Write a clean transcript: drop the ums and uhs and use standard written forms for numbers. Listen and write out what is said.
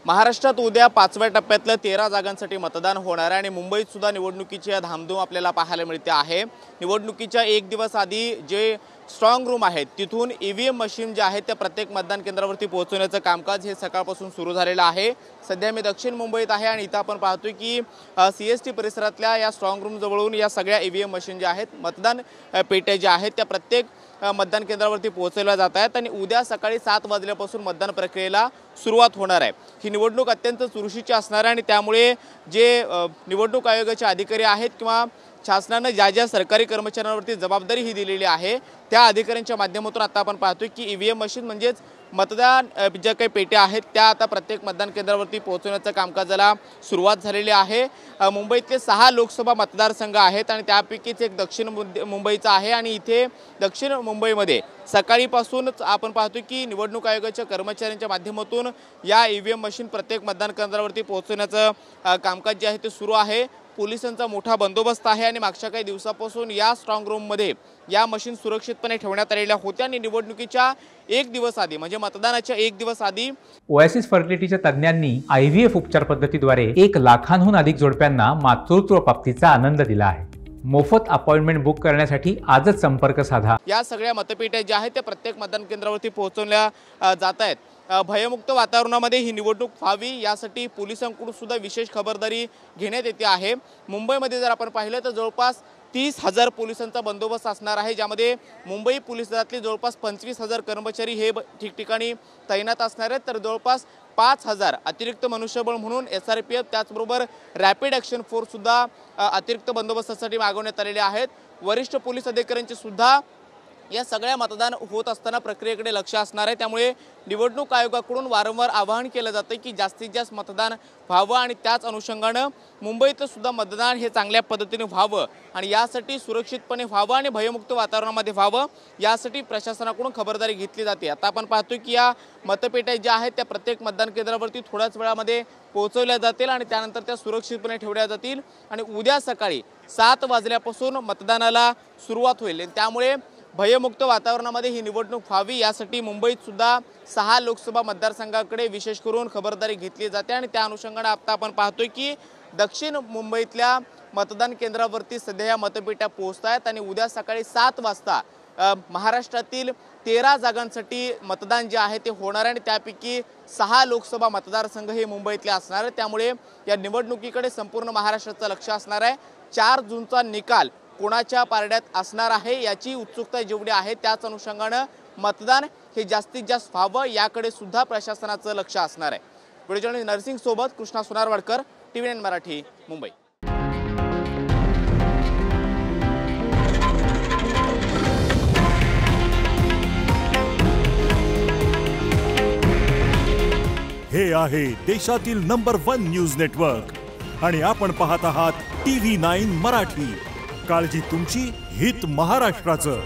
महाराष्ट्रात उद्या 5व्या टप्प्यातल्या 13 जागांसाठी मतदान होणार आहे आणि मुंबईत सुद्धा निवडणुकीची धामधूम आपल्याला पाहायला मिळते आहे। निवडणुकीच्या एक दिवस आधी जे स्ट्रॉंग रूम आहेत तिथून ईव्हीएम मशीन जे आहेत त्या प्रत्येक मतदान केंद्रावरती पोहोचवण्याचं कामकाज हे सकाळपासून सुरू झालेलं आहे। सध्या मी दक्षिण मुंबईत आहे आणि इथं आपण पाहतोय की सीएसटी परिसरातल्या या स्ट्रॉंग रूम जवळून या सगळ्या ईव्हीएम मशीन ज्या आहेत मतदान पेट्या ज्या आहेत त्या प्रत्येक मतदान केंद्रावरती पोहोचवल्या जात आहेत आणि उद्या सकाळी 7 वाजल्यापासून मतदान प्रक्रियेला सुरुवात होणार आहे। ही निवडणूक अत्यंत चुरशीची असणार आहे आणि त्यामुळे जे निवडणूक आयोगाचे अधिकारी आहेत किंवा शासनाने ज्या सरकारी कर्मचाऱ्यांवरती जबाबदारी ही दिलेली आहे त्या अधिकाऱ्यांच्या माध्यमातून आता आपण पाहतोय की ईव्हीएम मशीन म्हणजेच मतदान ज्या काही पेट्या आहेत त्या आता प्रत्येक मतदान केंद्रावरती पोहोचवण्याचं कामकाजाला सुरुवात झालेली आहे। मुंबईतले 6 लोकसभा मतदारसंघ आहेत आणि त्यापैकीच एक दक्षिण मुंबईचा आहे आणि इथे दक्षिण मुंबईमध्ये सकाळीपासूनच आपण पाहतोय की निवडणूक आयोगाच्या कर्मचाऱ्यांच्या माध्यमातून या ईव्हीएम मशीन प्रत्येक मतदान केंद्रावरती पोहोचवण्याचं कामकाज जे आहे ते सुरू आहे। पोलिसांचा मोठा बंदोबस्त आहे आणि मागच्या काही दिवसापासून या स्ट्रॉंग रूममध्ये या मशीन सुरक्षितपणे ठेवण्यात आलेल्या होत्या आणि निवडणुकीच्या एक दिवस आधी म्हणजे मतदानाच्या एक दिवस आधी ओएसिस फर्टिलिटीच्या तज्ञांनी आयव्हीएफ उपचार पद्धतीद्वारे 1 लाखांहून अधिक जोडप्यांना मातृत्व प्राप्तीचा आनंद दिला आहे। मोफत अपॉइंटमेंट बुक करण्यासाठी आजच संपर्क साधा। या सगळ्या मतपेट्या ज्या आहेत त्या प्रत्येक मतदान केंद्रावरती पोहोचवल्या जात आहेत। भयमुक्त वातावरणामध्ये ही निवडणूक व्हावी यासाठी पोलिसांकडून सुद्धा विशेष खबरदारी घेण्यात येते आहे। मुंबईमध्ये जर आपण पाहिलं तर जवळपास 30,000 पोलिसांचा बंदोबस्त असणार आहे, ज्यामध्ये मुंबई पोलीस दलातले जवळपास 25,000 कर्मचारी हे ठिकठिकाणी तैनात असणार आहेत, तर जवळपास 5,000 अतिरिक्त मनुष्यबळ म्हणून SRPF त्याचबरोबर रॅपिड ॲक्शन फोर्स सुद्धा अतिरिक्त बंदोबस्तासाठी मागवण्यात आलेले आहेत। वरिष्ठ पोलीस अधिकाऱ्यांचे सुद्धा या सगळ्या मतदान होत असताना प्रक्रियेकडे लक्ष असणार आहे। त्यामुळे निवडणूक आयोगाकडून वारंवार आवाहन केलं जातं की जास्तीत जास्त मतदान व्हावं आणि त्याच अनुषंगाने मुंबईत सुद्धा मतदान हे चांगल्या पद्धतीने व्हावं आणि यासाठी सुरक्षितपणे व्हावं आणि भयमुक्त वातावरणामध्ये व्हावं यासाठी प्रशासनाकडून खबरदारी घेतली जाते। आता आपण पाहतोय की या मतपेट्या ज्या आहेत त्या प्रत्येक मतदान केंद्रावरती थोड्याच वेळामध्ये पोहोचवल्या जातील आणि त्यानंतर त्या सुरक्षितपणे ठेवल्या जातील आणि उद्या सकाळी 7 वाजल्यापासून मतदानाला सुरुवात होईल। त्यामुळे भयमुक्त वातावरणामध्ये ही निवडणूक व्हावी यासाठी मुंबईत सुद्धा 6 लोकसभा मतदारसंघाकडे विशेष करून खबरदारी घेतली जाते आणि त्या अनुषंगाने आता आपण पाहतोय की दक्षिण मुंबईतल्या मतदान केंद्रावरती सध्या या मतपेट्या पोहोचत आहेत आणि उद्या सकाळी 7 वाजता महाराष्ट्रातील 13 जागांसाठी मतदान जे आहे ते होणार आहे आणि त्यापैकी 6 लोकसभा मतदारसंघ हे मुंबईतले असणार आहे। त्यामुळे या निवडणुकीकडे संपूर्ण महाराष्ट्राचं लक्ष असणार आहे। 4 जूनचा निकाल कोणाच्या पारड्यात असणार आहे याची उत्सुकता जेवढी आहे त्याच अनुषंगाने मतदान हे जास्तीत जास्त व्हावं याकडे सुद्धा प्रशासनाचं लक्ष असणार आहे। व्हिडिओ जर्नलिस्ट नरसिंग सोबत कृष्णा सोनारवाडकर, TVN मराठी, मुंबई। हे आहे देशातील नंबर 1 न्यूज नेटवर्क आणि आपण पाहत आहात TV9 मराठी। काळजी तुमची, हित महाराष्ट्राचं।